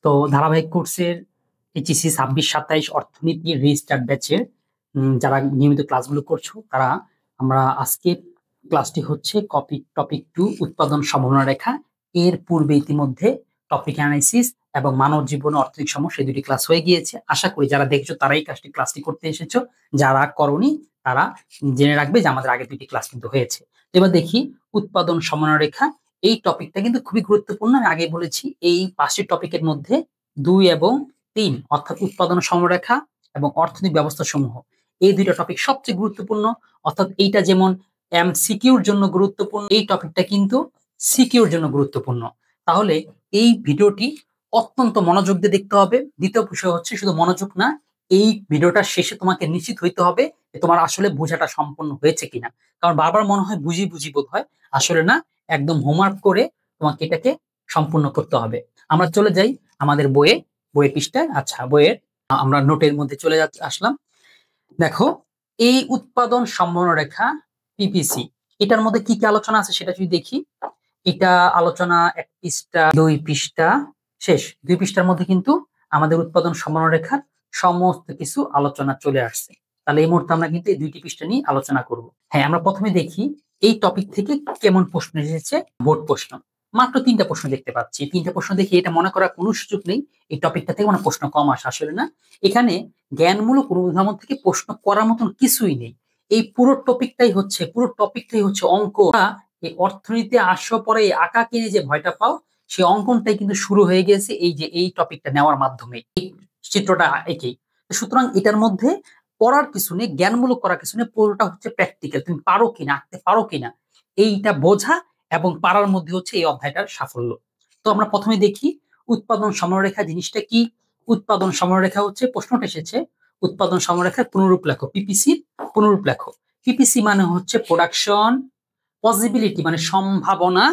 তো ধারাবাহিক কোর্সের এইচএসসি 26-27 অর্থনীতি রেজিস্টার্ড ব্যাচের যারা নিয়মিত ক্লাসগুলো করছো তারা আমরা আজকে ক্লাসটি হচ্ছে টপিক 2 উৎপাদন সম্ভাবনা রেখা। এর পূর্বে ইতিমধ্যে টপিক অ্যানালাইসিস এবং মানব জীবন অর্থনৈতিক সমস্যা এই দুটি ক্লাস হয়ে গিয়েছে। আশা করি যারা দেখছো তারাই ক্লাসটি করতে এসেছো, যারা করনি তারা জেনে রাখবে যে আমাদের আগে দুটি ক্লাস কিন্তু হয়েছে। এবার দেখি উৎপাদন সম্ভাবনা রেখা। এই টপিকটা কিন্তু খুবই গুরুত্বপূর্ণ। আমি আগে বলেছি এই 5টি টপিকের মধ্যে 2 এবং 3 অর্থাৎ উৎপাদন সমরেখা এবং অর্থনৈতিক ব্যবস্থা সমূহ, এই দুইটা টপিক সবচেয়ে গুরুত্বপূর্ণ। অর্থাৎ এইটা যেমন এমসিকিউর জন্য গুরুত্বপূর্ণ, এই টপিকটা কিন্তু সিকিউর জন্য গুরুত্বপূর্ণ। তাহলে এই ভিডিওটি অত্যন্ত মনোযোগ দিয়ে দেখতে হবে। দ্বিতীয় বিষয় হচ্ছে শুধু মনোযোগ না, এই ভিডিওটার শেষে তোমাকে নিশ্চিত হইতে হবে যে তোমার আসলে বোঝাটা সম্পূর্ণ হয়েছে কিনা। কারণ বারবার মনে হয় বুঝি বোধ হয়, আসলে না, একদম হোমওয়ার্ক করে তোমাকে এটাকে সম্পূর্ণ করতে হবে। আমরা চলে যাই আমাদের বইয়ের পৃষ্ঠায়। আচ্ছা, বইয়ের আমরা নোটের মধ্যে চলে আসলাম। দেখো, এই উৎপাদন সম্ভাবনা রেখা পিপিসি, এটার মধ্যে কি কি আলোচনা আছে সেটা যদি দেখি। এটা আলোচনা 1 পৃষ্ঠা 2 পৃষ্ঠা শেষ 2 পৃষ্ঠার মধ্যে কিন্তু আমাদের উৎপাদন সম্ভাবনা রেখার সমস্ত কিছু আলোচনা চলে আসছে। তাহলে এই মুহূর্তে আমরা কিন্তু এই 2টি পৃষ্ঠা নিয়ে আলোচনা করব। হ্যাঁ, আমরা প্রথমে দেখি এই টপিক থেকে কেমন প্রশ্ন এসেছে। বোর্ড প্রশ্ন মাত্র 3টা প্রশ্ন দেখতে পাচ্ছি। 3টা প্রশ্ন দেখি এটা মনে করার কোনো সুযোগ নেই এই টপিকটা থেকে মানে প্রশ্ন কম আসে, আসলে না। এখানে জ্ঞানমূলক অনুধাবন থেকে প্রশ্ন করার মতন কিছুই নেই। এই পুরো টপিকটাই হচ্ছে অঙ্ক। এই অর্থনীতি আসার পরে এই আঁকা কিনে যে ভয়টা পাও, সেই অঙ্কনটাই কিন্তু শুরু হয়ে গেছে এই যে এই টপিকটা নেওয়ার মাধ্যমে, এই চিত্রটা একেই। সুতরাং এটার মধ্যে পড়ার কিছু নেই, জ্ঞানমূলক করার কিছু নেই, পুরোটা হচ্ছে প্র্যাকটিক্যাল। তুমি পারো কিনা, আঁকতে পারো কিনা, এইটা বোঝা এবং পারার মধ্যে হচ্ছে এই অধ্যায়টার সাফল্য। তো আমরা প্রথমে দেখি উৎপাদন সমরেখা জিনিসটা কি। উৎপাদন সমরেখা হচ্ছে, প্রশ্নটা এসেছে উৎপাদন সমরেখার পুনরূপ লেখো, পিপিসি পুনরূপ লেখো। পিপিসি মানে হচ্ছে প্রোডাকশন, পসিবিলিটি মানে সম্ভাবনা,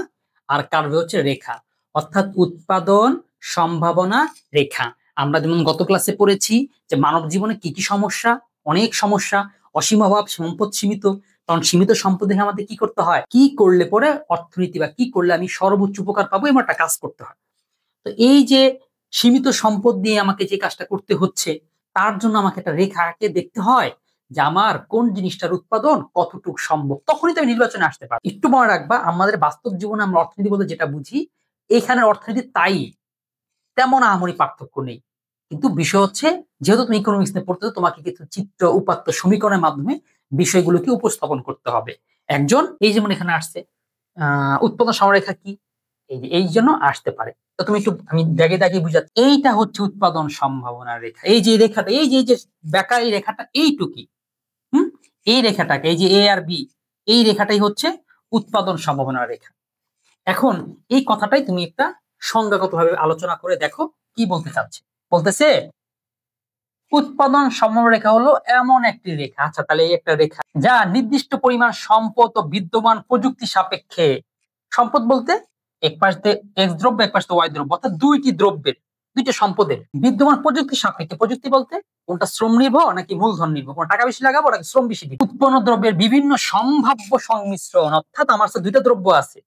আর কার্ভ হচ্ছে রেখা, অর্থাৎ উৎপাদন সম্ভাবনা রেখা। আমরা যেমন গত ক্লাসে পড়েছি যে মানব জীবনে কি কি সমস্যা, অনেক সমস্যা, অসীম অভাব, সম্পদ সীমিত। কারণ সীমিত সম্পদ দেখে আমাদের কি করতে হয়, কি করলে পরে অর্থনীতি বা কি করলে আমি সর্বোচ্চ উপকার পাবো এমন একটা কাজ করতে হয়। তো এই যে সীমিত সম্পদ দিয়ে আমাকে যে কাজটা করতে হচ্ছে, তার জন্য আমাকে একটা রেখা আঁকে দেখতে হয় যে আমার কোন জিনিসটার উৎপাদন কতটুকু সম্ভব, তখনই তো আমি নির্বাচনে আসতে পারি। একটু মনে রাখবা, আমাদের বাস্তব জীবনে আমরা অর্থনীতি বলতে যেটা বুঝি, এখানে অর্থনীতি তাই, তেমন আহামরি পার্থক্য নেই। কিন্তু বিষয় হচ্ছে, যেহেতু তুমি ইকোনমিক্স নিয়ে পড়তেছো, তোমাকে কিছু চিত্র, উপাত্ত, সমীকরণের মাধ্যমে বিষয়গুলোকে উপস্থাপন করতে হবে। একজন এই যেমন এখানে আসছে উৎপাদন সমরেখা কি, এই জন্য আসতে পারে। তো তুমি একটু, আমি দাগে দাগে বুঝাচ্ছি, এইটা হচ্ছে উৎপাদন সম্ভাবনার রেখা। এই যে রেখাটা, এই যে বেঁকা এই রেখাটা, এইটুকি এই রেখাটাকে, এই যে এ আর বি, এই রেখাটাই হচ্ছে উৎপাদন সম্ভাবনার রেখা। এখন এই কথাটাই তুমি একটা সংজ্ঞাগতভাবে আলোচনা করে দেখো কি বলতে চাচ্ছে। বলতেছে উৎপাদন সম্ভাবনা রেখা হলো এমন একটি রেখা। আচ্ছা, তাহলে এই একটা রেখা যা নির্দিষ্ট পরিমাণ সম্পদ ও বিদ্যমান প্রযুক্তি সাপেক্ষে, সম্পদ বলতে এক পাশে এক্স দ্রব্য, এক পাশে ওয়াই দ্রব্য, অর্থাৎ দুইটা সম্পদের বিদ্যমান প্রযুক্তি সাপেক্ষে। প্রযুক্তি বলতে কোনটা শ্রম নির্ভর নাকি মূলধন নির্ভর, কোন টাকা বেশি লাগাবো নাকি শ্রম বেশি দিব। উৎপন্ন দ্রব্যের বিভিন্ন সম্ভাব্য সংমিশ্রণ, অর্থাৎ আমার কাছে দুইটা দ্রব্য আছে,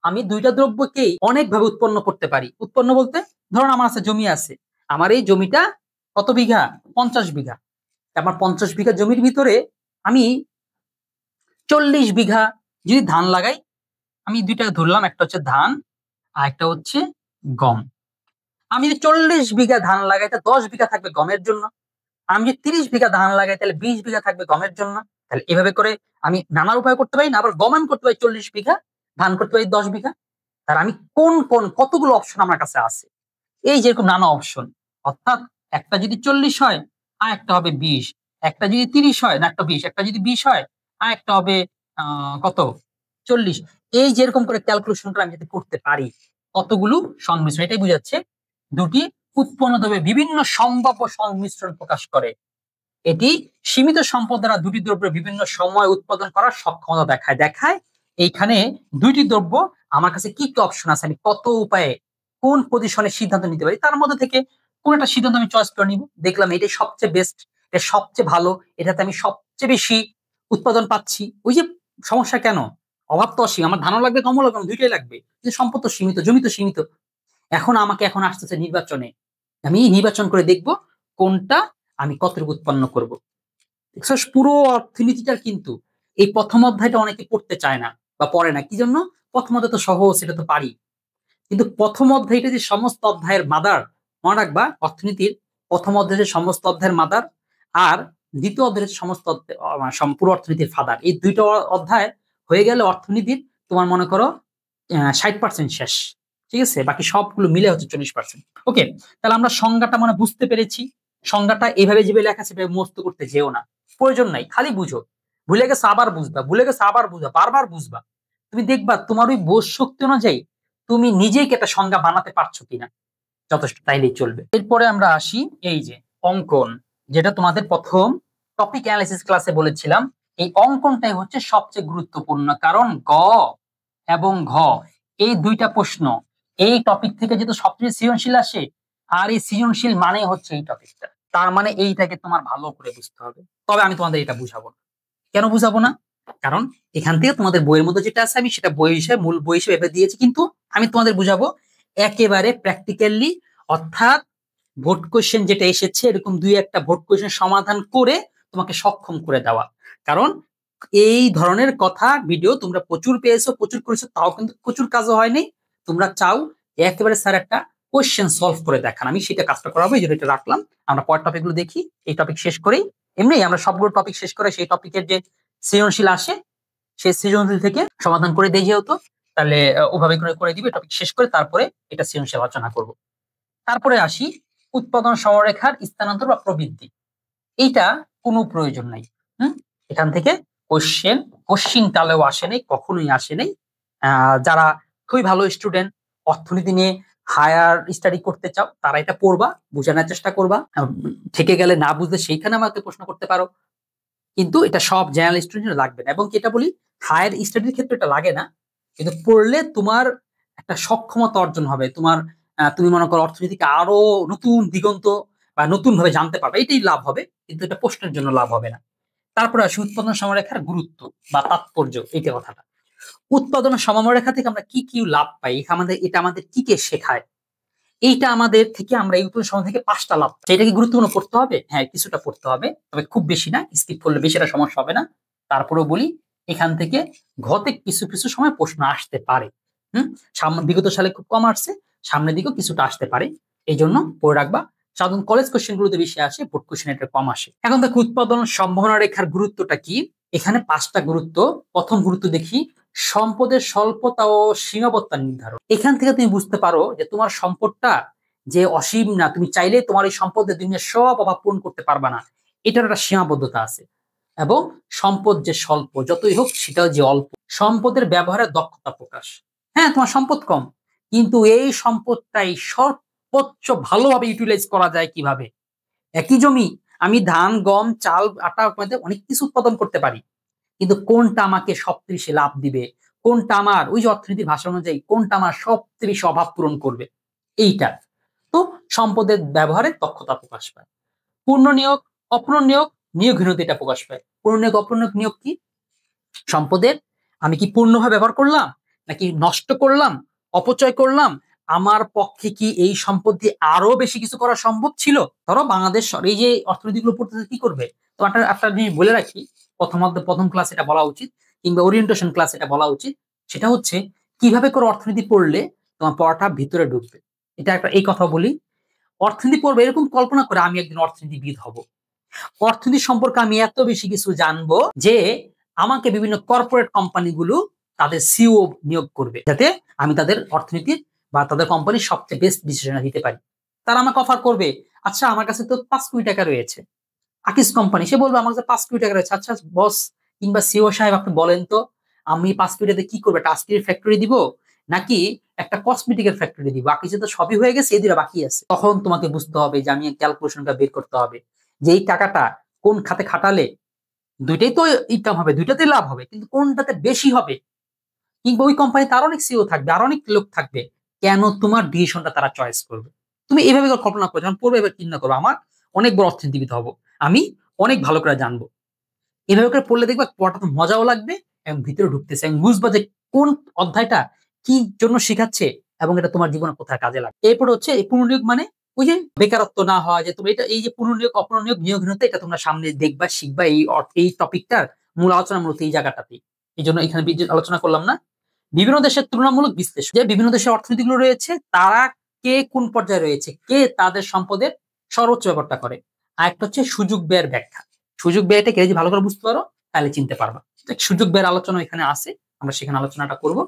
আমি দুইটা দ্রব্যকেই অনেকভাবে উৎপন্ন করতে পারি। উৎপন্ন বলতে ধরুন আমার কাছে জমি আছে, আমার এই জমিটা কত বিঘা, 50 বিঘা। আমার 50 বিঘা জমির ভিতরে আমি 40 বিঘা যদি ধান লাগাই, আমি দুইটা ধরলাম, একটা হচ্ছে ধান আর একটা হচ্ছে গম। আমি যদি 40 বিঘা ধান লাগাই, তা 10 বিঘা থাকবে গমের জন্য। আমি যদি 30 বিঘা ধান লাগাই, তাহলে 20 বিঘা থাকবে গমের জন্য। তাহলে এভাবে করে আমি নানার উপায় করতে পারি না, আবার গম করতে পারি 40 বিঘা, ধান করতে পারি 10 বিঘা। তার আমি কতগুলো অপশন আমার কাছে আছে, এই যেরকম নানা অপশন। অর্থাৎ একটা যদি 40 হয় আর একটা হবে 20, একটা যদি 30 হয় না একটা 20, একটা যদি 20 হয় আর একটা হবে কত 40। এই যেরকম করে ক্যালকুলেশন করে আমি যদি করতে পারি কতগুলো সংমিশ্রণ, এটাই বুঝাচ্ছে দুটি উৎপন্ন দ্রব্যে বিভিন্ন সম্ভাব্য সংমিশ্রণ প্রকাশ করে। এটি সীমিত সম্পদ দ্বারা দুটি দ্রব্যের বিভিন্ন সময় উৎপাদন করার সক্ষমতা দেখায়। এইখানে দুইটি দ্রব্য, আমার কাছে কি কি অপশন আছে, আমি কত উপায়ে কোন পজিশনে সিদ্ধান্ত নিতে পারি, তার মধ্যে থেকে কোন একটা সিদ্ধান্ত আমি চয়েস করে নিব। দেখলাম এটাই সবচেয়ে বেস্ট, এটা সবচেয়ে ভালো, এটাতে আমি সবচেয়ে বেশি উৎপাদন পাচ্ছি। ওই যে সমস্যা কেন, অভাব তো অসীম, আমার ধানও লাগবে গমও লাগবে, দুইটাই লাগবে, কিন্তু সম্পদ তো সীমিত, জমি তো সীমিত। এখন আসতেছে নির্বাচনে, আমি নির্বাচন করে দেখব কোনটা আমি কতটুকু উৎপন্ন করব। পুরো অর্থনীতিটার কিন্তু এই প্রথম অধ্যায়টা অনেকে পড়তে চায় না বা পড়ে না, কি জন্য? প্রথম অধ্যায় তো সহজ, সেটা তো পারি, কিন্তু প্রথম অধ্যায়টা যে সমস্ত অধ্যায়ের মাদার, মনে রাখবা অর্থনীতির প্রথম অধ্যায় যে সমস্ত অধ্যায়ের মাদার, আর দ্বিতীয় অধ্যায়ের যে সমস্ত পুরো অর্থনীতির ফাদার। এই দুইটা অধ্যায় হয়ে গেলে অর্থনীতির তোমার মনে করো 60% শেষ। ঠিক আছে, বাকি সবগুলো মিলে হচ্ছে 40%। ওকে, তাহলে আমরা সংজ্ঞাটা মানে বুঝতে পেরেছি। সংজ্ঞাটা এভাবে যেভাবে লেখা সেভাবে মুখস্থ করতে যেও না, প্রয়োজন নাই, খালি বুঝো। ভুলে গেছে আবার বুঝবা, ভুলে গেছে আবার বুঝবা, বারবার বুঝবা। তুমি দেখবা তোমার ওই বোধ শক্তি অনুযায়ী তুমি নিজেই একটা সংজ্ঞা বানাতে পারছো কিনা, যথেষ্ট, তাইলেই চলবে। এরপরে আমরা আসি এই যে অঙ্কন, যেটা তোমাদের প্রথম টপিক অ্যানালিসিস ক্লাসে বলেছিলাম। এই অঙ্কনটাই হচ্ছে সবচেয়ে গুরুত্বপূর্ণ, কারণ গ এবং ঘ এই দুইটা প্রশ্ন এই টপিক থেকে যেহেতু সবচেয়ে সৃজনশীল আসে, আর এই সৃজনশীল মানে হচ্ছে এই টপিকটা, তার মানে এইটাকে তোমার ভালো করে বুঝতে হবে। তবে আমি তোমাদের এটা বুঝাবো না। কেন বুঝাবো না? কারণ এখান থেকে তোমাদের বইয়ের মধ্যে যেটা আছে আমি সেটা বই হিসেবে, মূল বই হিসেবে দিয়েছি, কিন্তু আমি তোমাদের বুঝাবো একেবারে প্র্যাকটিক্যালি, অর্থাৎ বোর্ড কোশ্চেন যেটা এসেছে এরকম দুই একটা বোর্ড কোশ্চেন সমাধান করে তোমাকে সক্ষম করে দেওয়া। কারণ এই ধরনের কথা ভিডিও তোমরা প্রচুর পেয়েছো, প্রচুর করেছো, তাও কিন্তু প্রচুর কাজও হয়নি। তোমরা চাও একেবারে স্যার একটা কোশ্চেন সলভ করে দেখান, আমি সেটা কাজটা করাবো, এই জন্য এটা রাখলাম। আমরা পরের টপিক গুলো দেখি, এই টপিক শেষ করেই, এমনি আমরা সবগুলো টপিক শেষ করে সেই টপিকের যে সৃজনশীল আসে সেই সৃজনশীল থেকে সমাধান করে দেই, যেহেতু তাহলে ওভাবে করে করে দিবে টপিক শেষ করে, তারপরে এটা সৃজনশীল আলোচনা করব। তারপরে আসি উৎপাদন সরলরেখার স্থানান্তর বা প্রবৃদ্ধি। এইটা কোনো প্রয়োজন নাই। এখান থেকে কোশ্চিন কালেও আসে নাই, কখনোই আসে নাই। যারা খুবই ভালো স্টুডেন্ট, অর্থনীতি নিয়ে হায়ার স্টাডি করতে চাও, তারা এটা পড়বা, বোঝানোর চেষ্টা করবা। থেকে গেলে না বুঝলে সেইখানে আমাকে প্রশ্ন করতে পারো, কিন্তু এটা সব জেনারেল স্টুডেন্ট লাগবে না। এবং এটা বলি, হায়ার স্টাডির ক্ষেত্রে এটা লাগে না, কিন্তু পড়লে তোমার একটা সক্ষমতা অর্জন হবে। তোমার তুমি মনে করো অর্থনীতিকে আরো নতুন দিগন্ত বা নতুন ভাবে জানতে পারবে, এটাই লাভ হবে, কিন্তু এটা প্রশ্নের জন্য লাভ হবে না। তারপরে আসি উৎপাদন সমারেখার গুরুত্ব বা তাৎপর্য, এইটা কথাটা। উৎপাদন সমরেখা থেকে আমরা কি কি লাভ পাই, এটা আমাদের কি কে শেখায়, এইটা আমাদের থেকে আমরা এই উৎপাদন সময় থেকে 5টা লাভ পাই। এটা কি গুরুত্বপূর্ণ পড়তে হবে? হ্যাঁ, কিছুটা পড়তে হবে, তবে খুব বেশি না, স্কিপ করলে বেশি একটা সমস্যা হবে না। তারপরেও বলি, এখান থেকে ঘতে কিছু কিছু সময় প্রশ্ন আসতে পারে। সামনে বিগত সালে খুব কম আসছে, সামনের দিকেও কিছুটা আসতে পারে, এই জন্য পড়ে রাখবা। সাধারণ কলেজ কোশ্চেন গুলোতে বেশি আসে, বোর্ড কোশ্চেন এটা কম আসে। এখন দেখো উৎপাদন সম্ভাবনা রেখার গুরুত্বটা কি। এখানে 5টা গুরুত্ব। প্রথম গুরুত্ব দেখি, সম্পদের স্বল্পতা ও সীমাবদ্ধতা নির্ধারণ। এখান থেকে তুমি বুঝতে পারো যে তোমার সম্পদটা যে অসীম না, তুমি চাইলে তোমার এই সম্পদের দুনিয়ার সব অভাব পূরণ করতে পারবা না, এটার একটা সীমাবদ্ধতা আছে। এবং সম্পদ যে স্বল্প যতই হোক সেটাও যে অল্প, সম্পদের ব্যবহারের দক্ষতা প্রকাশ। হ্যাঁ, তোমার সম্পদ কম, কিন্তু এই সম্পদটাই সর্বোচ্চ ভালোভাবে ইউটিলাইজ করা যায় কিভাবে। একই জমি আমি ধান, গম, চাল, আটা অনেক কিছু উৎপাদন করতে পারি, কিন্তু কোনটা আমাকে সবচেয়ে বেশি লাভ দিবে, কোনটা আমার ওই যে অর্থনীতির ভাষা অনুযায়ী কোনটা আমার সবচেয়ে বেশি অভাব পূরণ করবে, এইটা। তো সম্পদের ব্যবহারে দক্ষতা প্রকাশ পায়। পূর্ণ নিয়োগ, অপূর্ণ নিয়োগ, নিয়োগহীনতা এটা প্রকাশ পায়। পূর্ণ নিয়োগ, অপূর্ণ নিয়োগ কি? সম্পদের আমি কি পূর্ণভাবে ব্যবহার করলাম, নাকি নষ্ট করলাম, অপচয় করলাম, আমার পক্ষে কি এই সম্পদ দিয়ে আরো বেশি কিছু করা সম্ভব ছিল? ধরো বাংলাদেশ এই যে অর্থনীতিগুলো পড়তেছে কি করবে, তো একটা জিনিস বলে রাখি, প্রথম ক্লাস এটা বলা উচিত, কিংবা ওরিয়েন্টেশন ক্লাস এটা বলা উচিত। সেটা হচ্ছে কিভাবে করে অর্থনীতি পড়লে তোমার পড়াটা ভিতরে ঢুকবে। এটা একটা, এই কথা বলি, অর্থনীতি পড়বে এরকম কল্পনা করে আমি একদিন অর্থনীতিবিদ হব, অর্থনীতি সম্পর্কে আমি এত বেশি কিছু জানবো যে আমাকে বিভিন্ন কর্পোরেট কোম্পানিগুলো তাদের সিইও নিয়োগ করবে, যাতে আমি তাদের অর্থনীতির বা তাদের কোম্পানির সবচেয়ে বেস্ট ডিসিশন দিতে পারি। তারা আমাকে অফার করবে, আচ্ছা আমার কাছে তো 5 কোটি টাকা রয়েছে, আকিস কোম্পানি, সে বলবে আমার কাছে 5 কোটি টাকা রয়েছে, আচ্ছা বস কিংবা সিইও সাহেব আপনি বলেন তো আমি 5 কোটিতে কি করবো, একটা আইসক্রিমের ফ্যাক্টরি দিব নাকি একটা কসমেটিকের ফ্যাক্টরি দিব, আকিসে তো সবই হয়ে গেছে, এদিকে বাকি আছে। তখন তোমাকে বুঝতে হবে যে আমি ক্যালকুলেশনটা বের করতে হবে যে এই টাকাটা কোন খাতে খাটালে দুইটাই তো ইনকাম হবে, দুইটাতে লাভ হবে, কিন্তু কোনটাতে বেশি হবে, কিংবা ওই কোম্পানিতে আরো অনেক সিইও থাকবে, আরো অনেক লোক থাকবে, কেন তোমার ডিসিশনটা তারা চয়েস করবে। তুমি এইভাবে কল্পনা করো, যখন পড়বে এবার চিন্তা করো আমার অনেক বড় অর্থনীতিবিদ হবো, আমি অনেক ভালো করে জানবো। এভাবে করে পড়লে দেখবা পড়াটা তো মজাও লাগবে এবং ভিতরে ঢুকতেছে, এবং বুঝবা যে কোন অধ্যায়টা কি জন্য শেখাচ্ছে এবং এটা তোমার জীবনে কোথায় কাজে লাগে। এরপর হচ্ছে এই পুনর্নিয়োগ মানে ওই যে বেকারত্ব না হওয়া, যে তুমি এটা এই যে পুনর্নিয়োগ অপুনর্নিয়োগ নিয়োগহীনতা, এটা তোমরা সামনে দেখবা শিখবা এই টপিকটার মূল আলোচনা মূলত এই জায়গাটাতেই। এই জন্য এখানে আলোচনা করলাম না। বিভিন্ন দেশের তুলনামূলক বিশ্লেষণ, যে বিভিন্ন দেশের অর্থনীতিগুলো রয়েছে তারা কে কোন পর্যায়ে রয়েছে, কে তাদের সম্পদের সর্বোচ্চ ব্যাপারটা করে। আর একটা হচ্ছে সুযোগ ব্যয়ের ব্যাখ্যা। সুযোগ ব্যয়টা কে যদি ভালো করে বুঝতে পারো তাহলে চিনতে পারবা। সুযোগ ব্যয়ের আলোচনা এখানে আছে, আমরা সেখানে আলোচনাটা করব।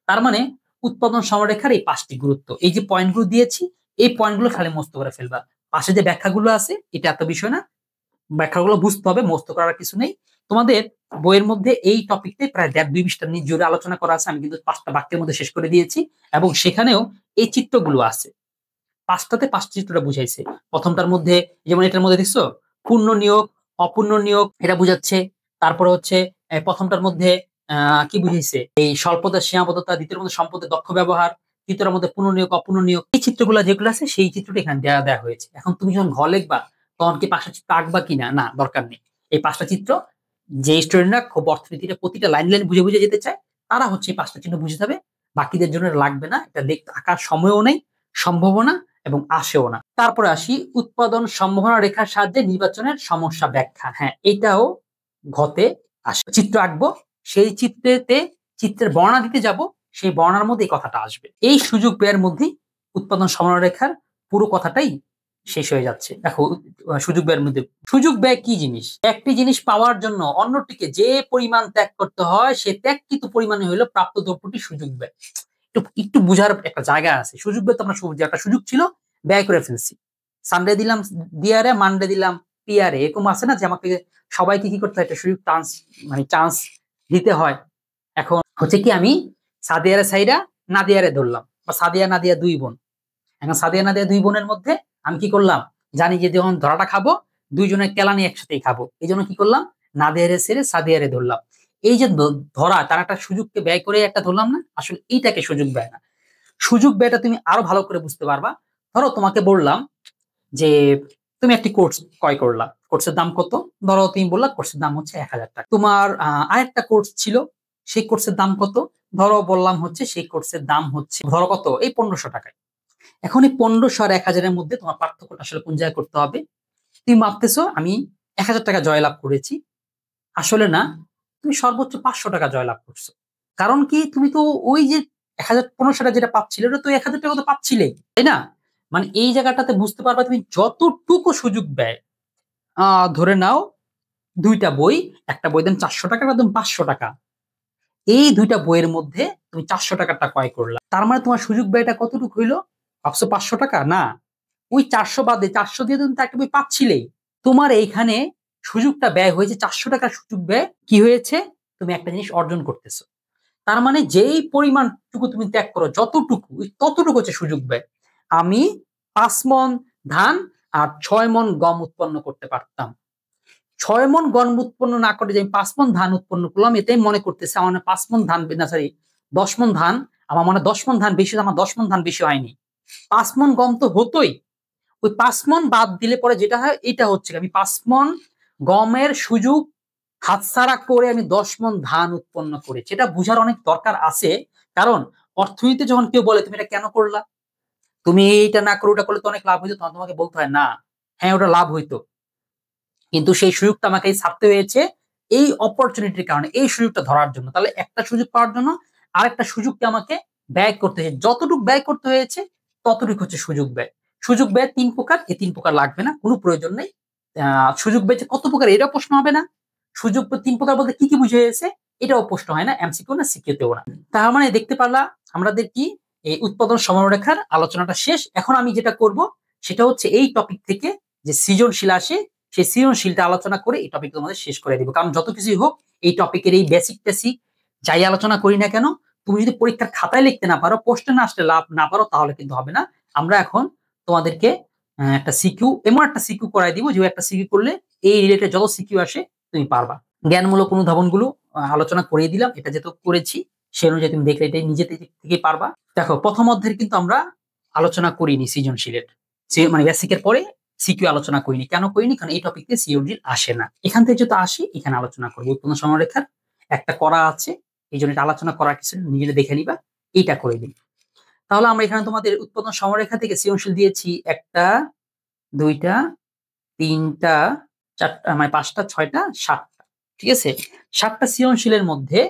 তার মানে উৎপাদন সমারেখার এই 5টি গুরুত্ব, এই যে পয়েন্টগুলো দিয়েছি এই পয়েন্টগুলো খালি মুখস্থ করে ফেলবা। পাশে যে ব্যাখ্যাগুলো আছে এটা এত বিষয় না, ব্যাখ্যাগুলো বুঝতে হবে, মুখস্থ করার কিছু নেই। তোমাদের বইয়ের মধ্যে এই টপিকতে প্রায় 1.5-2 পৃষ্ঠা নিয়ে জুড়ে আলোচনা করা আছে, আমি কিন্তু 5টা বাক্যের মধ্যে শেষ করে দিয়েছি। এবং সেখানেও এই চিত্রগুলো আছে, 5টাতে 5টি চিত্রটা বুঝাইছে। প্রথমটার মধ্যে যেমন এটার মধ্যে দেখছো পূর্ণ নিয়োগ অপূর্ণ নিয়োগ এটা বুঝাচ্ছে। তারপরে হচ্ছে প্রথমটার মধ্যে কি বুঝাইছে এই স্বল্পতার সীমাবদ্ধতা, দ্বিতীয় মধ্যে সম্পদের দক্ষ ব্যবহার, তৃতীয়টার মধ্যে পূর্ণ নিয়োগ অপূর্ণ নিয়োগ। এই চিত্রগুলো যেগুলো আছে সেই চিত্রটা এখানে দেওয়া হয়েছে। এখন তুমি যখন ঘর লিখবা তখন কি 5টা চিত্র আঁকবা কিনা, না দরকার নেই। এই 5টা চিত্র যে স্টুডেন্টরা খুব অর্থনীতিটা প্রতিটা লাইন লাইন বুঝে বুঝে যেতে চায় তারা হচ্ছে এই 5টা চিত্র বুঝে যাবে, বাকিদের জন্য লাগবে না। এটা দেখতে আঁকার সময়ও নেই, সম্ভাবনা এবং আসেও না। তারপরে আসি উৎপাদন সম্ভাবনা রেখার সাহায্যে নির্বাচনের সমস্যা ব্যাখ্যা। হ্যাঁ, এটাও ঘতে আসে। চিত্র আঁকবো, সেই চিত্রের বর্ণনা দিতে যাব, সেই বর্ণনার মধ্যে এই কথাটা আসবে। এই সুযোগ ব্যয়ের মধ্যেই উৎপাদন সম্ভাবনা রেখার পুরো কথাটাই শেষ হয়ে যাচ্ছে। দেখো সুযোগ ব্যয়ের মধ্যে, সুযোগ ব্যয় কি জিনিস? একটি জিনিস পাওয়ার জন্য অন্যটিকে যে পরিমাণ ত্যাগ করতে হয় সে ত্যাগকৃত পরিমাণে হলো প্রাপ্ত দ্রব্যটি সুযোগ ব্যয়। একটু বুঝার একটা জায়গা আছে। সুযোগ ব্যয় তো আমরা একটা সুযোগ ছিল ব্যয় করে ফেলছি, সানডে দিলাম ডিআরে, মানডে দিলাম পিআরে, এরকম আছে না যে আমাকে সবাইকে কি করতে হয় একটা সুযোগ চান্স দিতে হয়। এখন হচ্ছে কি আমি সাদিয়ারে সাইরা নাদিয়ারে ধরলাম, বা সাদিয়া নাদিয়া 2 বোন। এখন সাদিয়া নাদিয়া 2 বোনের মধ্যে আমি কি করলাম, জানি যে যখন ধরাটা খাবো দুইজনের কেলানি একসাথেই খাবো, এই জন্য কি করলাম নাদিয়ারে ছেড়ে সাদিয়ারে ধরলাম। এই যে ধরা, তার একটা সুযোগকে ব্যয় করে একটা ধরলাম না, আসলে এইটাকে সুযোগ ব্যয় না। সুযোগ ব্যয়টা তুমি আরো ভালো করে বুঝতে পারবা। ধরো তোমাকে বললাম যে তুমি একটি কোর্স ক্রয় করলা, কোর্সের দাম কত? ধরো তুমি বললা কোর্সের দাম হচ্ছে 1000 টাকা। তোমার আরেকটা কোর্স ছিল, সেই কোর্সের দাম কত? ধরো বললাম হচ্ছে সেই কোর্সের দাম হচ্ছে ধরো কত, এই 1500 টাকায়। এখন এই 1500 আর 1000-এর মধ্যে তোমার পার্থক্যটা আসলে কোন জায়গায় করতে হবে? তুমি ভাবতেছো আমি 1000 টাকা জয়লাভ করেছি, আসলে না, তুমি সর্বোচ্চ 500 টাকা জয়লাভ করছো। কারণ কি, তুমি তো ওই যে 1500 টাকা যেটা পাচ্ছিলে ওটা তো 1000 টাকা তো পাচ্ছিলেই, তাই না? মানে এই জায়গাটাতে বুঝতে পারবা তুমি যতটুকু সুযোগ ব্যয়, ধরে নাও 2টা বই, একটা বই দাম 400 টাকা, একটা দাম 500 টাকা, এই 2টা বইয়ের মধ্যে তুমি 400 টাকাটা ক্রয় করলা, তার মানে তোমার সুযোগ ব্যয়টা কতটুকু হইলো? ভাবছো 500 টাকা না, ওই 400 বাদে 400 দিয়ে তুমি একটা বই পাচ্ছিলেই। তোমার এইখানে সুযোগটা ব্যয় হয়েছে 400 টাকার সুযোগ ব্যয় কি হয়েছে, তুমি একটা জিনিস অর্জন করতেছো। তার মানে যেই পরিমাণটুকু তুমি ত্যাগ করো যতটুকু, ততটুকু হচ্ছে সুযোগ ব্যয়। আমি 5 মণ ধান আর 6 মণ গম উৎপন্ন করতে পারতাম। 6 মণ গম উৎপন্ন না করে যে আমি 5 মণ ধান উৎপন্ন করলাম, এটাই মনে করতেছে আমার 5 মণ ধান না, সরি 10 মণ ধান, আমার মনে 10 মণ ধান বেশি, আমার 10 মণ ধান বেশি হয়নি, 5 মণ গম তো হতোই। ওই 5 মণ বাদ দিলে পরে যেটা হয় এটা হচ্ছে আমি 5 মণ গমের সুযোগ হাতছাড়া করে আমি 10 মণ ধান উৎপন্ন করেছি। এটা বুঝার অনেক দরকার আছে। কারণ অর্থনীতিতে যখন কেউ বলে তুমি এটা কেন করলা, তুমি এইটা না করে ওটা করলে তো অনেক লাভ হইতো, তখন তোমাকে বলতে হয় না হ্যাঁ ওটা লাভ হইতো, কিন্তু সেই সুযোগটা আমাকে ছাড়তে হয়েছে এই অপরচুনিটির কারণে, এই সুযোগটা ধরার জন্য। তাহলে একটা সুযোগ পাওয়ার জন্য আরেকটা সুযোগকে আমাকে ব্যয় করতে হয়েছে, যতটুকু ব্যয় করতে হয়েছে ততটুকু হচ্ছে সুযোগ ব্যয়। সুযোগ ব্যয় 3 প্রকার, এই 3 প্রকার লাগবে না, কোনো প্রয়োজন নেই। সুযোগ ব্যয় যে কত প্রকার এটাও প্রশ্ন হবে না, সুযোগ 3 প্রকার বলতে কি কি বুঝে গেছে এটাও প্রশ্ন হয় না, এমসিকিউ না সিকিউতেও না। তার মানে দেখতে পারলা আমাদের কি এই উৎপাদন সমারোরেখার আলোচনাটা শেষ। এখন আমি যেটা করব সেটা হচ্ছে এই টপিক থেকে যে সৃজনশীল আসে সেই সৃজনশীলটা আলোচনা করে এই টপিক তোমাদের শেষ করে দিব। কারণ যত কিছুই হোক এই টপিকের এই বেসিক যাই আলোচনা করি না কেন, তুমি যদি পরীক্ষার খাতায় লিখতে না পারো, প্রশ্নে না আসলে লাভ না পারো, তাহলে কিন্তু হবে না। আমরা এখন তোমাদেরকে একটা সিকিউ, এমন একটা সিকিউ করাই দিব যে একটা সিকিউ করলে এই রিলেটেড যত সিকিউ আসে তুমি পারবা। জ্ঞানমূলক অনুধাবনগুলো আলোচনা করিয়ে দিলাম, এটা যেহেতু করেছি সে অনুযায়ী তুমি দেখলে এটাই নিজে থেকে পারবা। দেখো প্রথম অধ্যায়ে কিন্তু আমরা আলোচনা করিনি সৃজনশীলের, মানে বেসিকের পরে সিকিউ আলোচনা করিনি। কেন করিনি? কারণ এই টপিকে সিওডি আসে না, এখান থেকে যেহেতু আসে এখানে আলোচনা করবো। উৎপন্ন সমারেখার একটা করা আছে, এই জন্য এটা আলোচনা করার কিছু নিজে দেখে নিবা, এইটা করে দিই। তাহলে আমরা এখানে তোমাদের উৎপাদন সমরেখা থেকে সৃজনশীল দিয়েছি 1টা 2টা 3টা 4টা মানে 5টা 6টা 7টা। ঠিক আছে, 7টা সৃজনশীলের মধ্যে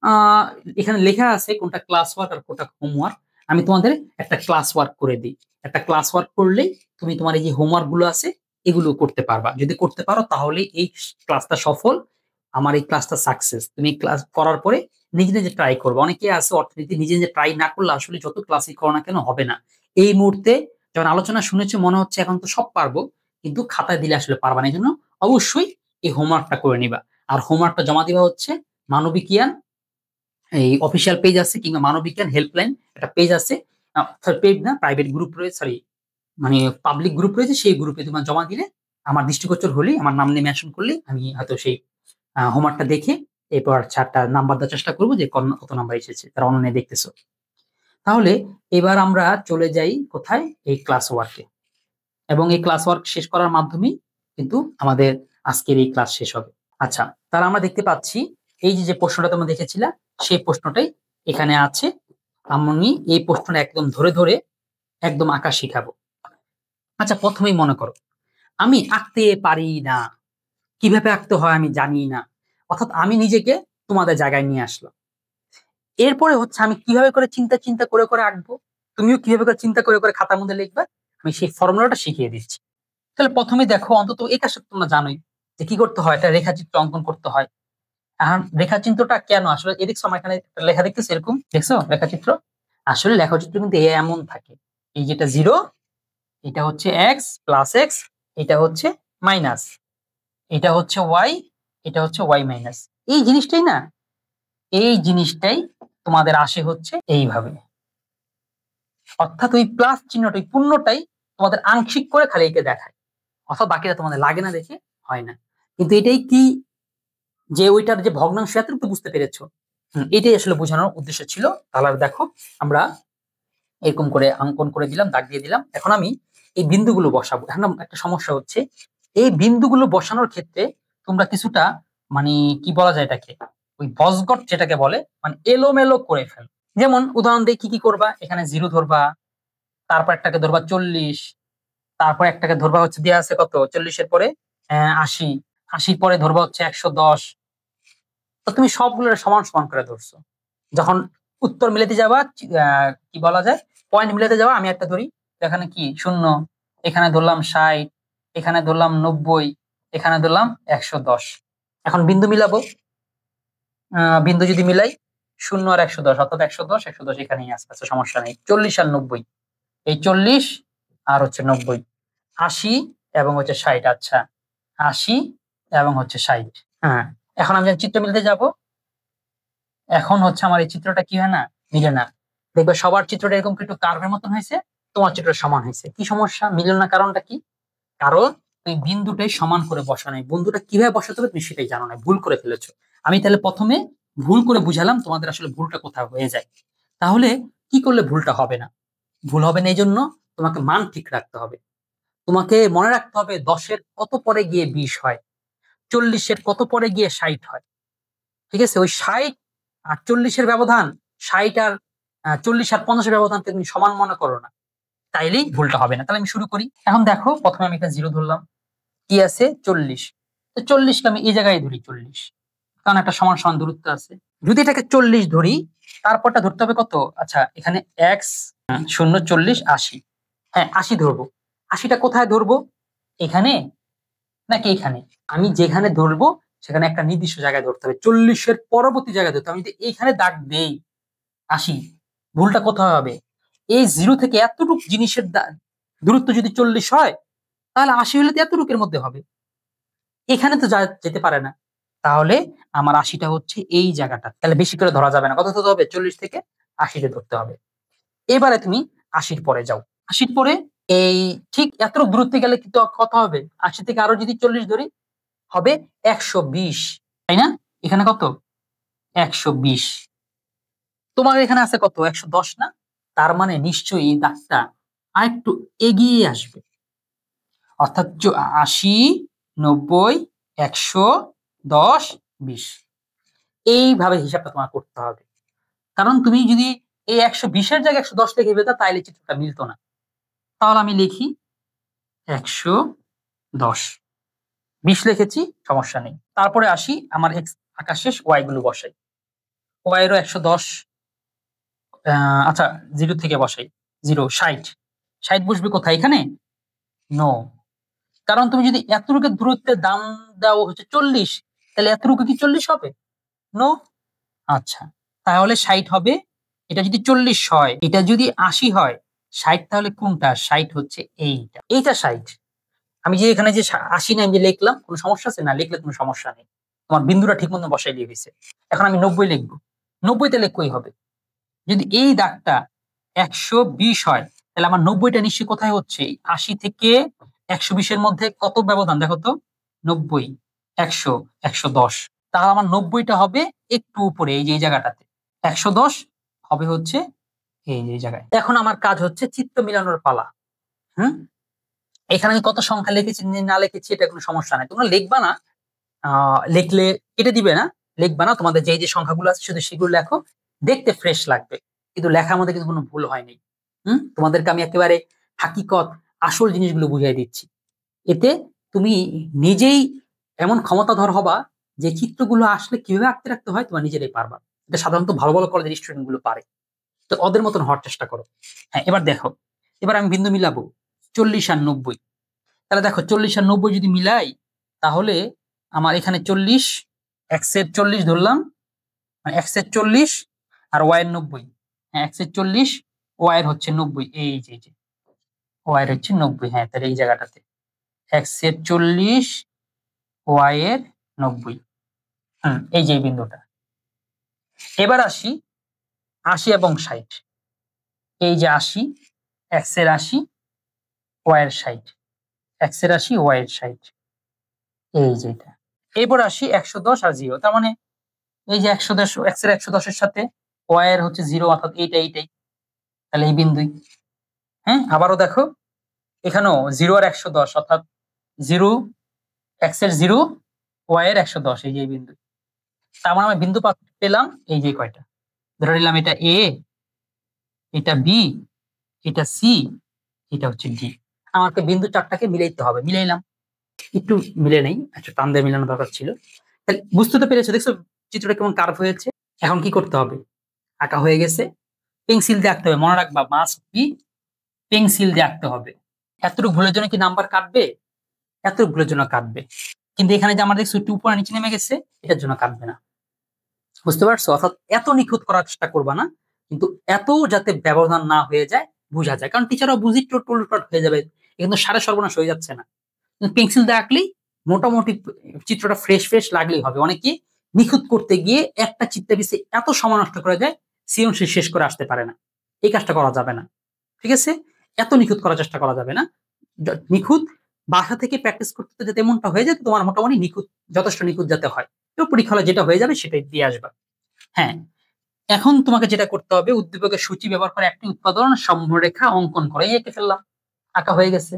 আহ এখানে লেখা আছে কোনটা ক্লাস ওয়ার্ক আর কোনটা হোমওয়ার্ক। আমি তোমাদের একটা ক্লাস ওয়ার্ক করে দিই। একটা ক্লাস ওয়ার্ক করলেই তুমি তোমার এই যে হোমওয়ার্ক গুলো আছে এগুলো করতে পারবা। যদি করতে পারো তাহলে এই ক্লাসটা সফল, আমার এই ক্লাসটা সাকসেস। তুমি ক্লাস করার পরে নিজে নিজে ট্রাই করবে। অনেকে আছে অর্থনীতি নিজে নিজে ট্রাই না করলে আসলে যত ক্লাসই করো না কেন হবে না। এই মুহূর্তে যখন আলোচনা শুনেছো মনে হচ্ছে এখন তো সব পারবো, কিন্তু খাতায় দিলে আসলে পারবা না। এই জন্য অবশ্যই এই হোমওয়ার্কটা করে নিবা। আর হোমওয়ার্কটা জমা দিবা হচ্ছে মানবিকিয়ান এই অফিসিয়াল পেজ আছে, কিংবা মানবিজ্ঞান হেল্পলাইন একটা পেজ আছে, পেজ না প্রাইভেট গ্রুপ রয়েছে, সরি মানে পাবলিক গ্রুপ রয়েছে, সেই গ্রুপে তোমার জমা দিলে আমার দৃষ্টিগোচর হলেই, আমার নাম নিয়ে মেনশন করলে আমি হয়তো সেই হোমওয়ার্কটা দেখে এরপর 4টা নাম্বার দেওয়ার চেষ্টা করবো যে কত নাম্বার এসেছে তারা অনলাইনে দেখতেছো। তাহলে এবার আমরা চলে যাই কোথায়, এই ক্লাস ওয়ার্কে। এবং এই ক্লাস ওয়ার্ক শেষ করার মাধ্যমেই কিন্তু আমাদের আজকের এই ক্লাস শেষ হবে। আচ্ছা, তাহলে আমরা দেখতে পাচ্ছি এই যে প্রশ্নটা তোমরা দেখেছিলা সেই প্রশ্নটাই এখানে আছে। আমি এই প্রশ্নটা একদম ধরে ধরে একদম আঁকা শিখাবো। আচ্ছা, প্রথমেই মনে করো আমি আঁকতে পারি না, কিভাবে আঁকতে হয় আমি জানি না, অর্থাৎ আমি নিজেকে তোমাদের জায়গায় নিয়ে আসলাম। এরপরে হচ্ছে আমি কিভাবে করে চিন্তা চিন্তা করে করে আঁকবো, তুমিও কিভাবে করে চিন্তা করে করে খাতার মধ্যে লিখবে, আমি সেই ফর্মুলাটা শিখিয়ে দিচ্ছি। তাহলে প্রথমে দেখো, অন্তত এই কাজটা তোমরা জানোই যে কি করতে হয়, এটা রেখাচিত্র অঙ্কন করতে হয়। এখন রেখাচিত্রটা কেন আসলে এদিক সময় এখানে লেখা দেখতেছো, এরকম দেখছো রেখাচিত্র, আসলে লেখাচিত্র কিন্তু এমন থাকে, এই যেটা 0, এটা হচ্ছে এক্স প্লাস এক্স, এটা হচ্ছে মাইনাস, এটা হচ্ছে ওয়াই, এটা হচ্ছে ওয়াই মাইনাস। এই জিনিসটাই না, এই জিনিসটাই তোমাদের আসে হচ্ছে এইভাবে, অর্থাৎ ওই প্লাস চিহ্নটা ওই পূর্ণটাই তোমাদের আংশিক করে খালি একে দেখায়, অর্থাৎ বাকিটা তোমাদের লাগে না, দেখে হয় না। কিন্তু এটাই কি যে ওইটার যে ভগ্নাংশ এতটুকু বুঝতে পেরেছো, এটাই আসলে বোঝানোর উদ্দেশ্য ছিল। তাহলে দেখো আমরা এরকম করে অঙ্কন করে দিলাম, দাগ দিয়ে দিলাম। এখন আমি এই বিন্দুগুলো বসাবো। এখন একটা সমস্যা হচ্ছে, এই বিন্দুগুলো বসানোর ক্ষেত্রে তোমরা কিছুটা মানে কি বলা যায় এটাকে, ওই বজগট যেটাকে বলে, মানে এলোমেলো করে ফেল। যেমন উদাহরণ দিয়ে কি কি করবা, এখানে 0 ধরবা, তারপর একটাকে ধরবা 40, তারপর একটাকে ধরবা হচ্ছে দেওয়া আছে কত 40-এর পরে 80, 80 পরে ধরবা হচ্ছে 110। তো তুমি সবগুলো সমান সমান করে ধরছো, যখন উত্তর মিলাতে যাবা কি বলা যায় পয়েন্ট মিলাতে যাবা, আমি একটা ধরি, এখানে কি 0, এখানে ধরলাম 60, এখানে ধরলাম 90, এখানে ধরলাম 110। এখন বিন্দু মিলাবো, বিন্দু যদি মিলাই 0 আর 110, অর্থাৎ 110 110 এখানেই আসছে, সমস্যা নেই। 40 আর 90, এই 40 আর হচ্ছে 90, 80 এবং হচ্ছে 60। আচ্ছা, 80 এবং হচ্ছে 60। হ্যাঁ, এখন আমি চিত্র মিলাতে যাব, এখন হচ্ছে আমার এই চিত্রটা কি হয় না, মিলে না। দেখবে সবার চিত্রটা এরকম একটু কার্ভের মতন হয়েছে, তোমার চিত্র সমান হয়েছে। কি সমস্যা, মিলল না, কারণটা কি? কারণ তুমি বিন্দুটাই সমান করে বসা নাই, বন্ধুটা কিভাবে বসাতে হবে তুমি সেটাই জানো না, ভুল করে ফেলেছো। আমি তাহলে প্রথমে ভুল করে বুঝালাম তোমাদের আসলে ভুলটা কোথায় হয়ে যায়। তাহলে কি করলে ভুলটা হবে না? ভুল হবে না এই জন্য তোমাকে মান ঠিক রাখতে হবে। তোমাকে মনে রাখতে হবে 10-এর কত পরে গিয়ে 20 হয়, 40-এর কত পরে গিয়ে 60 হয়। ঠিক আছে, ওই 60 আর 40-এর ব্যবধান, 60 আর 40 আর 50-এর ব্যবধানকে তুমি সমান মনে করো না, তাইলেই ভুলটা হবে না। তাহলে আমি শুরু করি। এখন দেখো, প্রথমে আমি একটা 0 ধরলাম, কি আছে 40, তো 40কে আমি এই জায়গায় ধরি 40, কারণ একটা সমান সমান দূরত্ব আছে। যদি এটাকে 40 ধরি, তারপরটা ধরতে হবে কত, আচ্ছা এখানে এক্স 0 40 80, হ্যাঁ 80 ধরবো। 80টা কোথায় ধরবো, এখানে নাকি এখানে? আমি যেখানে ধরবো সেখানে একটা নির্দিষ্ট জায়গায় ধরতে হবে, 40-এর পরবর্তী জায়গায় ধরতে হবে। আমি যদি এইখানে দাগ দেই 80, ভুলটা কোথায় হবে, এই 0 থেকে এতটুকু জিনিসের দূরত্ব যদি 40 হয়, তাহলে 80 হলে তো এতটুকুর মধ্যে হবে, এখানে তো যেতে পারে না। তাহলে আমার 80টা হচ্ছে এই জায়গাটা, তাহলে বেশি করে ধরা যাবে না, কত ধরতে হবে 40 থেকে 80-তে ধরতে হবে। এবারে তুমি 80-র পরে যাও, 80-র পরে এই ঠিক এতটুকু দূরত্বে গেলে কিন্তু কত হবে, 80 থেকে আরো যদি 40 ধরি হবে 120, তাই না? এখানে কত 120, তোমার এখানে আছে কত 110 না? তার মানে নিশ্চয়ই এই দাগটা আর একটু এগিয়ে আসবে, অর্থাৎ 80 90 110 20, এইভাবে হিসাবটা তোমার করতে হবে। কারণ তুমি যদি এই 120-এর জায়গায় 110 লিখে ফেলতাম, তাইলে চিত্রটা মিলতো না। তাহলে আমি লিখি 110, 20 লিখেছি, সমস্যা নেই। তারপরে আসি, আমার এক্স আঁকা শেষ, ওয়াই গুলো বসাই। ওয়াই এরও 110, আচ্ছা 0 থেকে বসাই, 0, 60। 60 বসবে কোথায়? এখানে? নো, কারণ তুমি যদি এতটুকু দূরত্বের দাম দাও হচ্ছে 40, তাহলে এতটুকু কি 40 হবে? নো। আচ্ছা, তাহলে 60 হবে। এটা যদি 40 হয়, এটা যদি 80 হয়, 60 তাহলে কোনটা? 60 হচ্ছে এইটা 60। আমি যে এখানে যে 80 না আমি যে লিখলাম, কোনো সমস্যা আছে? না, লিখলে কোনো সমস্যা নেই, তোমার বিন্দুটা ঠিক মতো বসাই দিয়ে হয়েছে। এখন আমি 90 লিখবো। 90 তে লিখলেই হবে। যদি এই দাগটা 120 হয়, তাহলে আমার 90টা নিশ্চয়ই কোথায় হচ্ছে? 80 থেকে 120-এর মধ্যে কত ব্যবধান দেখো তো? 90, 100, 110। তাহলে আমার 90টা হবে একটু উপরে, এই যে এই জায়গাটাতে। 110 হবে হচ্ছে এই যে এই জায়গায়। এখন আমার কাজ হচ্ছে চিত্র মিলানোর পালা। হুম, এখানে আমি কত সংখ্যা লিখেছি না লিখেছি এটা কোনো সমস্যা নাই, তোমরা লিখবা না। লিখলে কেটে দিবে না, লিখবা না, তোমাদের যে সংখ্যাগুলো আছে শুধু সেগুলো লেখো, দেখতে ফ্রেশ লাগবে, কিন্তু লেখার মধ্যে কিন্তু কোনো ভুল হয় নাই। তোমাদেরকে আমি একেবারে হাকিকত, আসল জিনিসগুলো বুঝিয়ে দিচ্ছি। এতে তুমি নিজেই এমন ক্ষমতাধর হবা যে চিত্রগুলো আসলে কিভাবে আঁকতে রাখতে হয় তোমার নিজেরাই পারবা। এটা সাধারণত ভালো ভালো কলেজের স্টুডেন্ট গুলো পারে, তো ওদের মতন হওয়ার চেষ্টা করো। হ্যাঁ, এবার দেখো, এবার আমি বিন্দু মিলাবো 40 আর 90। তাহলে দেখো 40 আর 90 যদি মিলাই, তাহলে আমার এখানে 40, এক্স এর 40 ধরলাম, মানে এক্স এর 40 আর ওয়াই এর 90। হ্যাঁ, এক্স এর 40, ওয়াই এর হচ্ছে 90, এই যে ওয়াই এর হচ্ছে 90। হ্যাঁ, তাহলে এই জায়গাটাতে এক্স এর 40, ওয়াই এর 90। এই যে এই বিন্দুটা। এবার আসি 80 এবং 60। এই যে 80, এক্স এর 80, ওয়াই এর 60, এক্স এর 80, ওয়াই এর 60, এই যে এটা। এরপর আসি 110 আর 0, তার মানে এই যে 110, এক্স এর 110-এর সাথে ওয়াই এর হচ্ছে 0, অর্থাৎ এইটাই, তাহলে এই বিন্দুই। হ্যাঁ, আবারও দেখো, এখানেও 0 আর 110, অর্থাৎ 0, এক্স এর 0, ওয়াই এর 110, এই যে এই বিন্দু। তার মানে আমি বিন্দু পেলাম এই যে কয়টা, ধরে নিলাম এটা এ, এটা বি, এটা সি, এটা হচ্ছে ডি। আমাকে বিন্দু চারটাকে মিলাইতে হবে, মিলাইলাম। একটু মিলে নেই, একটু টান দিয়ে মিলানো দরকার ছিল। তাহলে বুঝতে তো পেরেছো, দেখছো চিত্রটা কেমন কার্ভ হয়েছে। এখন কি করতে হবে? আঁকা হয়ে গেছে, পেন্সিল দিয়ে আঁকতে হবে, মনে রাখবা মাস্ট বি পেন্সিল দিয়ে আঁকতে হবে। এতটুকু ভুলের জন্য কি নাম্বার কাটবে? এতটুকু ভুলের জন্য কাটবে, কিন্তু এখানে যে আমার দেখছো একটু উপরে নিচে নেমে গেছে, এটার জন্য কাটবে না। বুঝতে পারছো? অর্থাৎ এত নিখুঁত করার চেষ্টা করবা না, কিন্তু এত যাতে ব্যবধান না হয়ে যায়, বোঝা যায়, কারণ টিচারও বুঝি টোলপাট হয়ে যাবে, কিন্তু সাড়ে সর্বনাশ হয়ে যাচ্ছে না। পেন্সিল দিয়ে আঁকলেই মোটামুটি চিত্রটা ফ্রেশ ফ্রেশ লাগলেই হবে। অনেকে নিখুঁত করতে গিয়ে একটা চিত্রের পিছে এত সময় নষ্ট করে যায়, সৃজনশীল শেষ করে আসতে পারে না। এই কাজটা করা যাবে না, ঠিক আছে? এত নিখুঁত করার চেষ্টা করা যাবে না। নিখুঁত বাসা থেকে প্র্যাকটিস করতে যাতে এমনটা হয়ে যায় তোমার মোটামুটি নিখুঁত, যথেষ্ট নিখুঁত যাতে হয়, তো পরীক্ষা হলে যেটা হয়ে যাবে সেটাই দিয়ে আসবা। হ্যাঁ, এখন তোমাকে যেটা করতে হবে, উদ্দীপকের সূচি ব্যবহার করে একটি উৎপাদন সম্রেখা অঙ্কন করে, এই এঁকে ফেললাম, আঁকা হয়ে গেছে।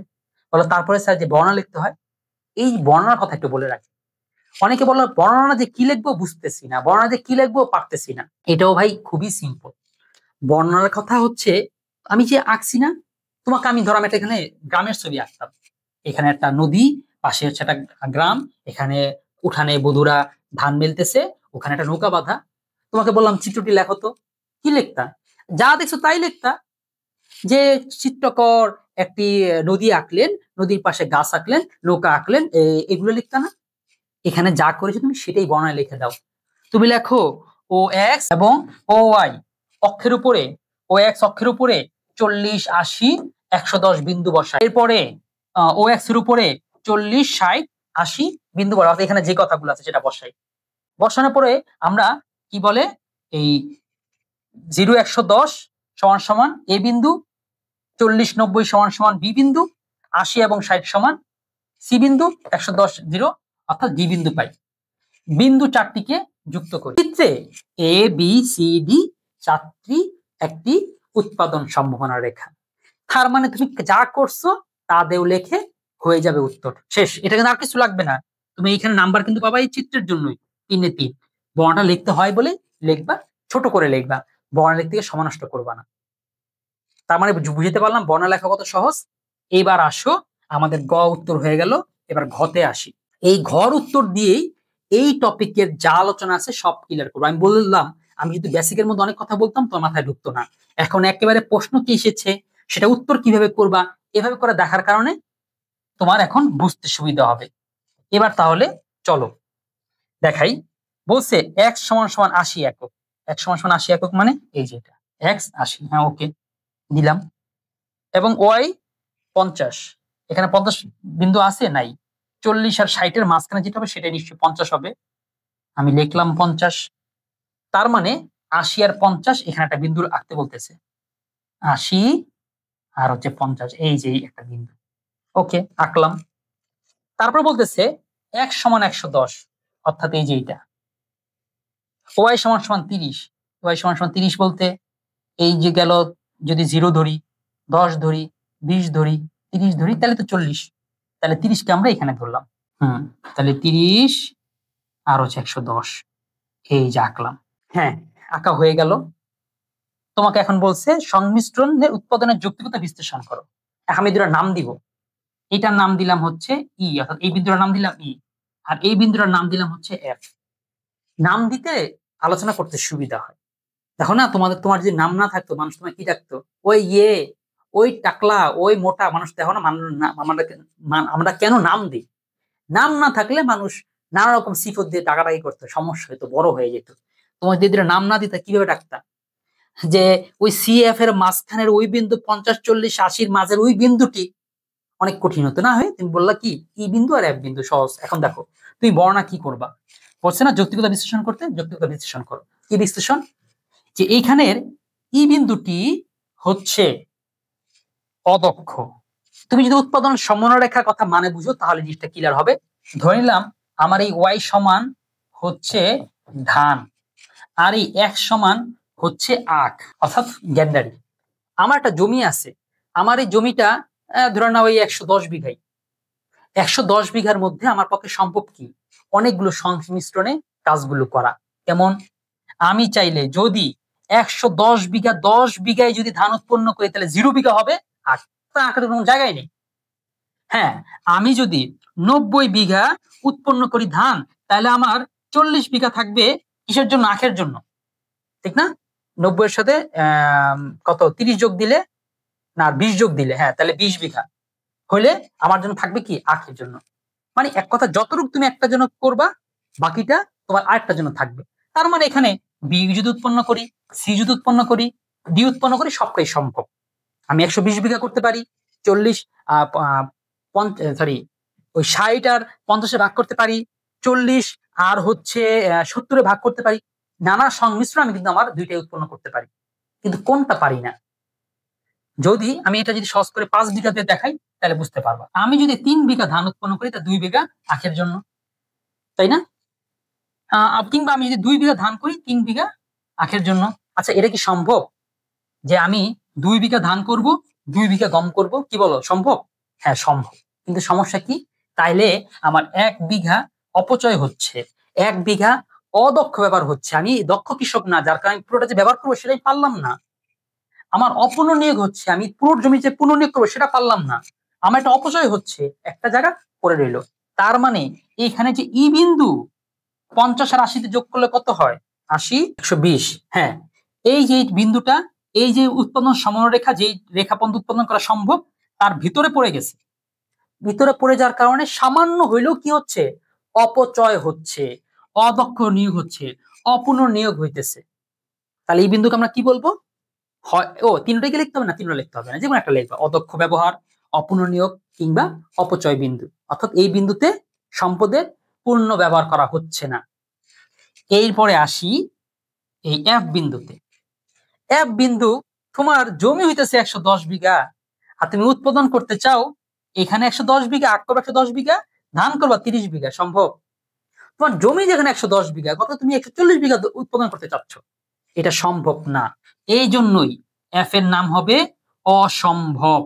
বলো তারপরে স্যার যে বর্ণনা লিখতে হয়, এই বর্ণনার কথা একটু বলে রাখি। অনেকে বললো বর্ণনা যে কি লিখবো বুঝতেছি না, বর্ণনা যে কি লিখবো পারতেছি না। এটাও ভাই খুবই সিম্পল। বর্ণনার কথা হচ্ছে, আমি যে আঁকছি না, তোমাকে আমি ধরাম একটা এখানে গ্রামের ছবি আঁকতাম, এখানে একটা নদী, পাশে হচ্ছে একটা গ্রাম, এখানে উঠানে বধুরা ধান মেলতেছে, ওখানে একটা নৌকা বাঁধা। তোমাকে বললাম চিত্রটি লেখো তো, কি লিখতা? যা দেখছো তাই লিখতা। যে চিত্রকর একটি নদী আঁকলেন, নদীর পাশে গাছ আঁকলেন, নৌকা আঁকলেন, এগুলো লিখতা না? এখানে যা করেছো তুমি সেটাই বর্ণনায় লিখে দাও। তুমি লেখো ও এক্স এবং ও ওয়াই অক্ষের উপরে, ও এক্স অক্ষের উপরে 40, 80, 110 বিন্দু বসায়। এরপরে ও এক্স এর উপরে 40, 60, 80 বিন্দু বসায়, অর্থাৎ এখানে যে কথাগুলো আছে সেটা বসাই। বসানোর পরে আমরা কি বলে, এই 0, 110 সমান সমান এ বিন্দু, 40, 90 সমান সমান বি বিন্দু, 80 এবং 60 সমান সি বিন্দু, 110, 0 অর্থাৎ ডি বিন্দু পাই। বিন্দু চারটিকে যুক্ত করি। চিত্রে এ বি সি ডি চারটি একটি উৎপাদন সম্ভাবনা রেখা। তার মানে তুমি যা করছো তা দেও লেখে হয়ে যাবে উত্তর, শেষ। এটা কিন্তু আর কিছু লাগবে না। তুমি এখানে নাম্বার কিন্তু পাবা এই চিত্রের জন্যই, 3-এ 3। বর্ণটা লিখতে হয় বলে লিখবা, ছোট করে লিখবা। বর্ণালী থেকে সময় নষ্ট করবা না। তার মানে বুঝতে পারলাম বর্ণনা লেখা কত সহজ। এইবার আসো, আমাদের গ উত্তর হয়ে গেল। এবার ঘতে আসি। এই ঘর উত্তর দিয়েই এই টপিকের যা আলোচনা আছে সব ক্লিয়ার করবো। আমি বললাম আমি যদি বেসিকের মধ্যে অনেক কথা বলতাম তোমার মাথায় ঢুকতো না। এখন একেবারে প্রশ্ন কি এসেছে সেটা উত্তর কিভাবে করবা এভাবে করে দেখার কারণে তোমার এখন বুঝতে সুবিধা হবে। এবার তাহলে চলো দেখাই। বলছে x সমান সমান 80 একক। x সমান সমান 80 একক মানে এই যে এটা x 80, হ্যাঁ ওকে দিলাম। এবং y 50, এখানে 50 বিন্দু আছে নাই, 40 আর 60 এর মাঝখানে যেটা হবে সেটাই নিশ্চয়ই 50 হবে। আমি লিখলাম 50। তার মানে 80 আর 50 এখানে একটা বিন্দু আঁকতে বলতেছে। 80 আর হচ্ছে 50, এই যে একটা বিন্দু। ওকে আঁকলাম। তারপর বলতেছে x সমান 110, অর্থাৎ এই যে এটা। y সমান সমান 30, y সমান সমান 30 বলতে এই যে গেল, যদি 0 ধরি, 10 ধরি, 20 ধরি, 30 ধরি, তাহলে তো 40। তাহলে 30কে আমরা এখানে ধরলাম। তাহলে 30 আর হচ্ছে 110, এই যে আঁকলাম। হ্যাঁ আঁকা হয়ে গেল। তোমাকে এখন বলছে সংমিশ্রণের উৎপাদনের যৌক্তিকতা বিশ্লেষণ করো। এখন আমি দুটো নাম দিব। এটার নাম দিলাম হচ্ছে ই, অর্থাৎ এই বিন্দুটার নাম দিলাম ই, আর এই বিন্দুটার নাম দিলাম হচ্ছে এফ। নাম দিতে আলোচনা করতে সুবিধা হয়। দেখো না, তোমার যদি নাম না থাকতো মানুষ তোমার কি ডাকতো? ওই ইয়ে, ওই টাকলা, ওই মোটা। মানুষ দেখো না, আমরা কেন নাম দিই? নাম না থাকলে মানুষ নানা রকম সিফত দিয়ে ডাকাডাকি করতো, সমস্যা হতো, বড় হয়ে যেত। তোমার যদি নাম না দিতা কিভাবে ডাকতা? যে ওই সিএফ এর মাঝখানের ওই বিন্দু 50, 40, 80 মাঝের ওই বিন্দুটি অনেক কঠিন হতো না? হয় তুমি বললা কি ই বিন্দু আর এফ বিন্দু সহজ। এখন দেখো তুমি বর্ণনা কি করবা, বলছে না যৌক্তিকতা বিশ্লেষণ করতে। যৌক্তিকতা বিশ্লেষণ করো। কি বিশ্লেষণ? যে এইখানের ই বিন্দুটি হচ্ছে অদক্ষ। তুমি যদি উৎপাদন সমন্বয়রেখার কথা মানে বুঝো তাহলে জিনিসটা ক্লিয়ার হবে। ধরে নিলাম আমার এই ওয়াই সমান হচ্ছে ধান, আর এই এক্স সমান হচ্ছে আখ, অর্থাৎ গ্যান্ডারি। আমার একটা জমি আছে, আমার এই জমিটা ধরে নাও ওই 110 বিঘাই। 110 বিঘার মধ্যে আমার পক্ষে সম্ভব কি অনেকগুলো সংমিশ্রণে কাজগুলো করা। যেমন আমি চাইলে যদি 110 বিঘা 10 বিঘায় যদি ধান উৎপন্ন করি তাহলে 0 বিঘা হবে, আর আখের কোনো জায়গায় নেই। হ্যাঁ, আমি যদি 90 বিঘা উৎপন্ন করি ধান তাহলে আমার 40 বিঘা থাকবে কিসের জন্য? আখের জন্য, ঠিক না? 90 এর সাথে কত 30 যোগ দিলে, না 20 যোগ দিলে, হ্যাঁ তাহলে 20 বিঘা হলে আমার জন্য থাকবে কি? আখের জন্য। মানে এক কথা যতটুকু তুমি একটা জন্য করবা বাকিটা তোমার আরেকটার জন্য থাকবে। তার মানে এখানে বি যদি উৎপন্ন করি, সি যদি উৎপন্ন করি, ডি উৎপন্ন করি, সবটাই সম্ভব। আমি 120 বিঘা করতে পারি, 40 সরি ওই 60 আর 50 ভাগ করতে পারি, 40 আর হচ্ছে 70 ভাগ করতে পারি। নানা সংমিশ্রণ আমি কিন্তু আমার দুইটাই উৎপন্ন করতে পারি, কিন্তু কোনটা পারি না? যদি আমি এটা যদি সহজ করে 5 বিঘাতে দেখাই তাহলে বুঝতে পারবা। আমি যদি 3 বিঘা ধান উৎপন্ন করি তা 2 বিঘা আখের জন্য, তাই না? কিংবা আমি যদি 2 বিঘা ধান করি 3 বিঘা আখের জন্য। আচ্ছা এটা কি সম্ভব যে আমি 2 বিঘা ধান করব, 2 বিঘা গম করব? কি বলো, সম্ভব? হ্যাঁ সম্ভব। কিন্তু সমস্যা কি? তাইলে আমার 1 বিঘা অপচয় হচ্ছে, 1 বিঘা অদক্ষ ব্যবহার হচ্ছে। আমি দক্ষ কৃষক না, যার কারণে পুরোটা যে ব্যবহার করবো সেটাই পারলাম না। আমার অপুনর্নিয়োগ হচ্ছে, আমি পুরো জমি যে পুনর্নিয়োগ করবো সেটা পারলাম না। আমার একটা অপচয় হচ্ছে, একটা জায়গা পড়ে রইল। তার মানে এইখানে যে ই বিন্দু 50 আর 80 যোগ করলে কত হয়? 80, 120। হ্যাঁ, এই যে বিন্দুটা, এই যে উৎপাদন সমরেখা, যে রেখাপন্থ উৎপাদন করা সম্ভব, তার ভিতরে পড়ে গেছে। ভিতরে পড়ে যাওয়ার কারণে সামান্য হইলেও কি হচ্ছে? অপচয় হচ্ছে, অদক্ষ নিয়োগ হচ্ছে, অপুনর্নিয়োগ হইতেছে। তাহলে এই বিন্দুকে আমরা কি বলবো? হয় তিনটাকে লিখতে হবে না, তিনটা লিখতে হবে না, যেকোনো একটা লিখবা। অদক্ষ ব্যবহার, অপুনর্নিয়োগ কিংবা অপচয় বিন্দু। অর্থাৎ এই বিন্দুতে সম্পদের পূর্ণ ব্যবহার করা হচ্ছে না। এরপরে আসি এই এফ বিন্দুতে। এফ বিন্দু, তোমার জমি হইতেছে 110 বিঘা, আর তুমি উৎপাদন করতে চাও এখানে 110 বিঘা, আখ করবা 110 বিঘা, ধান করবা 30 বিঘা। সম্ভব? তোমার জমি যেখানে 110 বিঘা, কত তুমি 140 বিঘা উৎপাদন করতে চাচ্ছ, এটা সম্ভব না। এই জন্যই এফ এর নাম হবে অসম্ভব।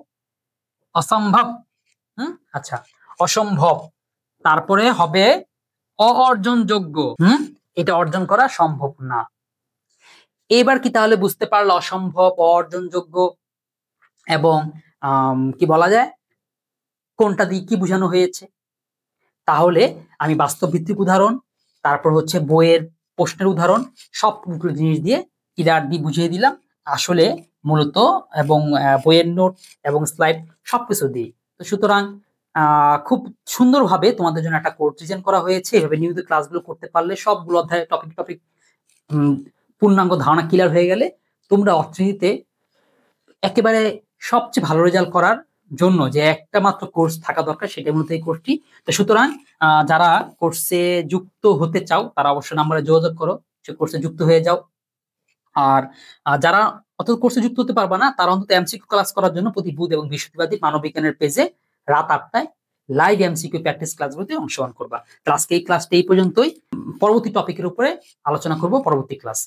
অসম্ভব। আচ্ছা, অসম্ভব। তারপরে হবে অর্জনযোগ্য। এটা অর্জন করা সম্ভব না। এবার কি তাহলে বুঝতে পারলে অসম্ভব, অর্জনযোগ্য এবং কি বলা যায় কোনটা দিয়ে কি বোঝানো হয়েছে? তাহলে আমি বাস্তব ভিত্তিক উদাহরণ, তারপর হচ্ছে বইয়ের প্রশ্নের উদাহরণ, সবগুলো জিনিস দিয়ে ক্লিয়ার দিয়ে বুঝিয়ে দিলাম আসলে মূলত, এবং বইয়ের নোট এবং স্লাইড সবকিছু দিয়ে। তো সুতরাং খুব সুন্দরভাবে তোমাদের জন্য একটা কোর্স ডিজাইন করা হয়েছে। এভাবে নিয়মিত ক্লাসগুলো করতে পারলে সবগুলো অধ্যায় টপিক টপিক পূর্ণাঙ্গ ধারণা ক্লিয়ার হয়ে গেলে তোমরা অর্থনীতিতে একেবারে সবচেয়ে ভালো রেজাল্ট করার জন্য যে একটা মাত্র কোর্স থাকা দরকার, সেটা মূলত এই কোর্সটি। তো সুতরাং যারা কোর্সে যুক্ত হতে চাও তারা অবশ্যই নাম্বারে যোগাযোগ করো, সে কোর্সে যুক্ত হয়ে যাও। আর যারা অত কোর্সে যুক্ত হতে পারবা না তারা অন্তত এমসিকিউ ক্লাস করার জন্য প্রতি বুধ এবং বৃহস্পতিবার মানববিজ্ঞানের পেজে রাত 8টায় লাইভ এমসিকিউ প্র্যাকটিস ক্লাসগুলোতে অংশগ্রহণ করবা। তো আজকে এই ক্লাসটা এই পর্যন্তই। পরবর্তী টপিকের উপরে আলোচনা করব পরবর্তী ক্লাস।